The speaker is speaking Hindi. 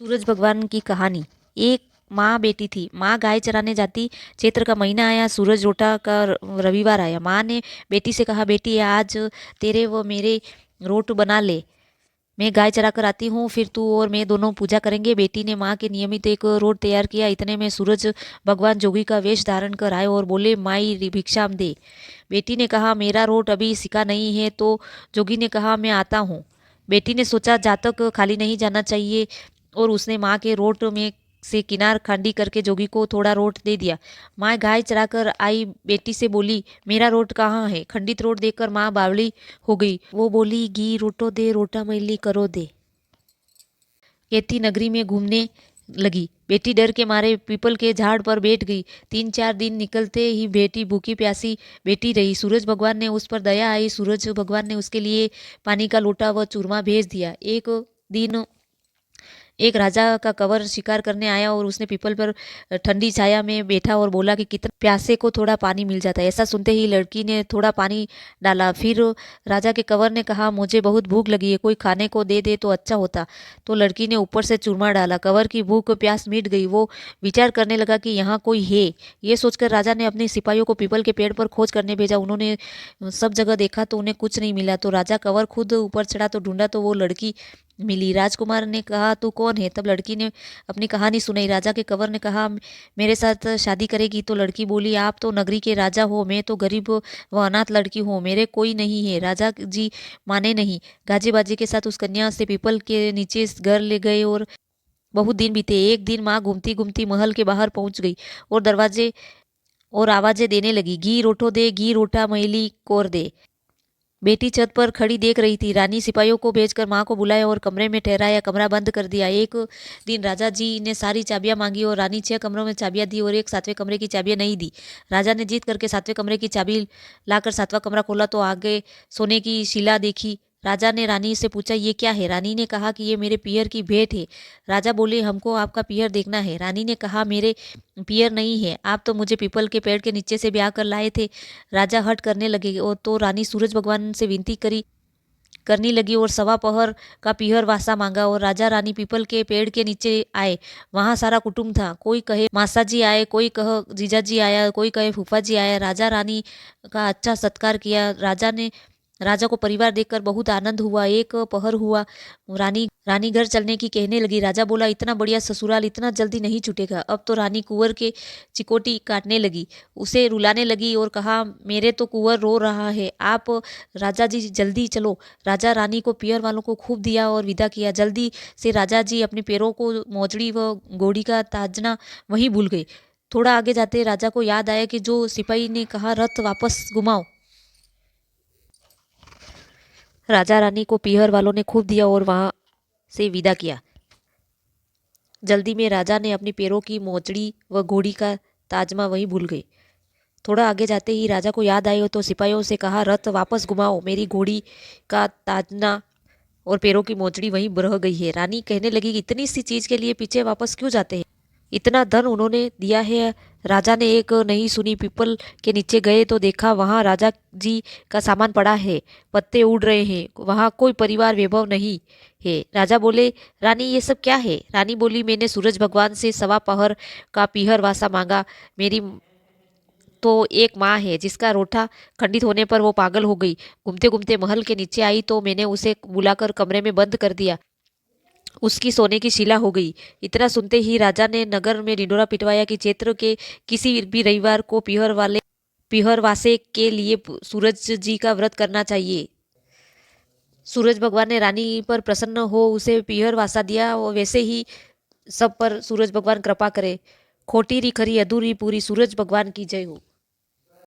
सूरज भगवान की कहानी। एक माँ बेटी थी। माँ गाय चराने जाती। चैत्र का महीना आया, सूरज रोटा का रविवार आया। माँ ने बेटी से कहा, बेटी आज तेरे व मेरे रोट बना ले। मैं गाय चरा कर आती हूँ, फिर तू और मैं दोनों पूजा करेंगे। बेटी ने माँ के नियमित एक रोट तैयार किया। इतने में सूरज भगवान जोगी का वेश धारण कर आए और बोले, माई भिक्षाम दे। बेटी ने कहा, मेरा रोट अभी सिका नहीं है। तो जोगी ने कहा, मैं आता हूँ। बेटी ने सोचा, जातक खाली नहीं जाना चाहिए, और उसने माँ के रोट में से किनार खांडी करके जोगी को थोड़ा रोट दे दिया। माँ गाय चराकर आई, बेटी से बोली, मेरा रोट कहाँ है? खंडित रोट देखकर माँ बावली हो गई। वो बोली, घी रोटो दे, रोटा मैली करो दे। कहती नगरी में घूमने लगी। बेटी डर के मारे पीपल के झाड़ पर बैठ गई। 3-4 दिन निकलते ही बेटी भूखी प्यासी बैठी रही। सूरज भगवान ने उस पर दया आई। सूरज भगवान ने उसके लिए पानी का लोटा व चूरमा भेज दिया। एक दिन एक राजा का कंवर शिकार करने आया और उसने पीपल पर ठंडी छाया में बैठा और बोला कि कितना प्यासे को थोड़ा पानी मिल जाता है। ऐसा सुनते ही लड़की ने थोड़ा पानी डाला। फिर राजा के कंवर ने कहा, मुझे बहुत भूख लगी है, कोई खाने को दे दे तो अच्छा होता। तो लड़की ने ऊपर से चूरमा डाला। कंवर की भूख प्यास मिट गई। वो विचार करने लगा कि यहाँ कोई है। ये सोचकर राजा ने अपने सिपाहियों को पीपल के पेड़ पर खोज करने भेजा। उन्होंने सब जगह देखा तो उन्हें कुछ नहीं मिला। तो राजा कंवर खुद ऊपर चढ़ा तो ढूंढा तो वो लड़की मिली। राजकुमार ने कहा, तू कौन है? तब लड़की ने अपनी कहानी सुनाई। राजा के कंवर ने कहा, मेरे साथ शादी करेगी? तो लड़की बोली, आप तो नगरी के राजा हो, मैं तो गरीब व अनाथ लड़की हूँ, मेरे कोई नहीं है। राजा जी माने नहीं। गाजे बाजे के साथ उस कन्या से पीपल के नीचे घर ले गए और बहुत दिन बीते। एक दिन माँ घूमती घूमती महल के बाहर पहुंच गई और दरवाजे और आवाजें देने लगी, घी रोटो दे, घी रोटा मैली कोर दे। बेटी छत पर खड़ी देख रही थी। रानी सिपाहियों को भेजकर माँ को बुलाया और कमरे में ठहराया, कमरा बंद कर दिया। एक दिन राजा जी ने सारी चाबियां मांगी और रानी 6 कमरों में चाबियां दी और एक 7वें कमरे की चाबियां नहीं दी। राजा ने जीत करके 7वें कमरे की चाबी लाकर 7वां कमरा खोला तो आगे सोने की शिला देखी। राजा ने रानी से पूछा, ये क्या है? रानी ने कहा कि ये मेरे पियर की भेंट है। राजा बोले, हमको आपका पियर देखना है। रानी ने कहा, मेरे पियर नहीं है, आप तो मुझे पीपल के पेड़ के नीचे से ब्याह कर लाए थे। राजा हट करने लगे और तो रानी सूरज भगवान से विनती करनी लगी और 1.25 पहर का पीहर वासा मांगा और राजा रानी पीपल के पेड़ के नीचे आए। वहां सारा कुटुंब था। कोई कहे मासा जी आए, कोई कहे जीजा जी आया, कोई कहे फूफा जी आया। राजा रानी का अच्छा सत्कार किया। राजा को परिवार देखकर बहुत आनंद हुआ। एक पहर हुआ, रानी रानी घर चलने की कहने लगी। राजा बोला, इतना बढ़िया ससुराल इतना जल्दी नहीं छूटेगा। अब तो रानी कुंवर के चिकोटी काटने लगी, उसे रुलाने लगी और कहा, मेरे तो कुंवर रो रहा है, आप राजा जी जल्दी चलो। राजा रानी को पियर वालों को खूब दिया और विदा किया। जल्दी से राजा जी अपने पैरों को मोजड़ी व घोड़ी का ताजना वहीं भूल गए। थोड़ा आगे जाते राजा को याद आया कि जो सिपाही ने कहा, रथ वापस घुमाओ। राजा रानी को पीहर वालों ने खूब दिया और वहां से विदा किया। जल्दी में राजा ने अपनी पैरों की मोचड़ी व घोड़ी का ताजमा वहीं भूल गए। थोड़ा आगे जाते ही राजा को याद आए तो सिपाहियों से कहा, रथ वापस घुमाओ, मेरी घोड़ी का ताजना और पैरों की मोचड़ी वहीं रह गई है। रानी कहने लगी कि इतनी सी चीज के लिए पीछे वापस क्यों जाते हैं? इतना धन उन्होंने दिया है। राजा ने एक नहीं सुनी। पीपल के नीचे गए तो देखा वहां राजा जी का सामान पड़ा है, पत्ते उड़ रहे हैं, वहां कोई परिवार वैभव नहीं है। राजा बोले, रानी ये सब क्या है? रानी बोली, मैंने सूरज भगवान से 1.25 पहर का पीहर वासा मांगा। मेरी तो एक माँ है जिसका रोटा खंडित होने पर वो पागल हो गई। घूमते घूमते महल के नीचे आई तो मैंने उसे बुलाकर कमरे में बंद कर दिया। उसकी सोने की शिला हो गई। इतना सुनते ही राजा ने नगर में ढिंढोरा पिटवाया कि चैत्र के किसी भी रविवार को पीहर वासे के लिए सूरज जी का व्रत करना चाहिए। सूरज भगवान ने रानी पर प्रसन्न हो उसे पीहर वासा दिया और वैसे ही सब पर सूरज भगवान कृपा करे। खोटी री खरी अधूरी पूरी। सूरज भगवान की जय हो।